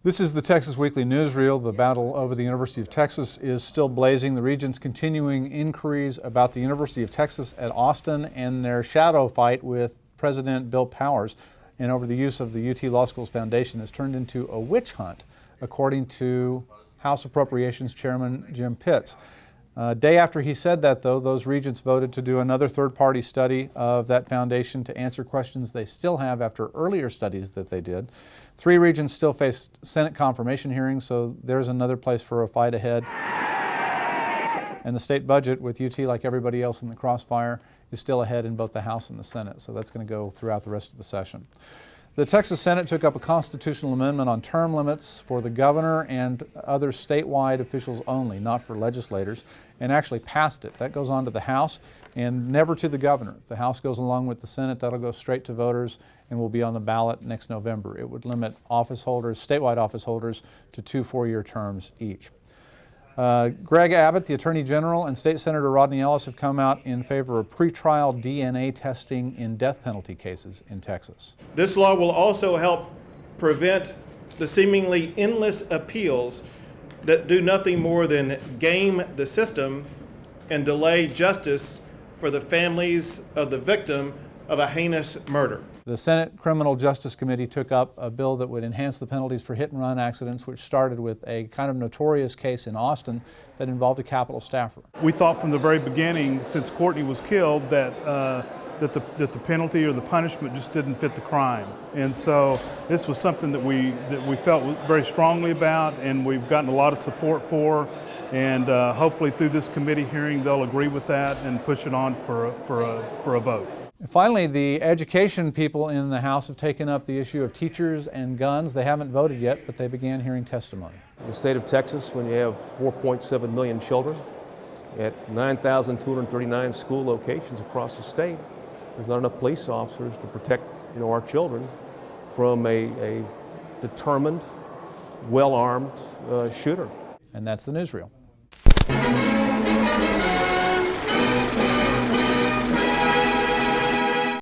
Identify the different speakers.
Speaker 1: This is the Texas Weekly Newsreel. The battle over the University of Texas is still blazing. The region's continuing inquiries about the University of Texas at Austin and their shadow fight with President Bill Powers and over the use of the UT Law School's foundation has turned into a witch hunt, according to House Appropriations Chairman Jim Pitts. Day after he said that, though, those regents voted to do another third-party study of that foundation to answer questions they still have after earlier studies that they did. 3 regents still face Senate confirmation hearings, so there's another place for a fight ahead. And the state budget, with UT like everybody else in the crossfire, is still ahead in both the House and the Senate, so that's going to go throughout the rest of the session. The Texas Senate took up a constitutional amendment on term limits for the governor and other statewide officials only, not for legislators, and actually passed it. That goes on to the House and never to the governor. If the House goes along with the Senate, that'll go straight to voters and will be on the ballot next November. It would limit office holders, statewide office holders, to 2 4-year terms each. Greg Abbott, the Attorney General, and State Senator Rodney Ellis have come out in favor of pretrial DNA testing in death penalty cases in Texas.
Speaker 2: This law will also help prevent the seemingly endless appeals that do nothing more than game the system and delay justice for the families of the victim of a heinous murder.
Speaker 1: The Senate Criminal Justice Committee took up a bill that would enhance the penalties for hit-and-run accidents, which started with a kind of notorious case in Austin that involved a Capitol staffer.
Speaker 3: We thought from the very beginning, since Courtney was killed, that the penalty or the punishment just didn't fit the crime. And so this was something that we felt very strongly about, and we've gotten a lot of support for. And hopefully through this committee hearing, they'll agree with that and push it on for a vote.
Speaker 1: Finally, the education people in the House have taken up the issue of teachers and guns. They haven't voted yet, but they began hearing testimony.
Speaker 4: In the state of Texas, when you have 4.7 million children at 9,239 school locations across the state, there's not enough police officers to protect, our children from a determined, well-armed shooter.
Speaker 1: And that's the newsreel.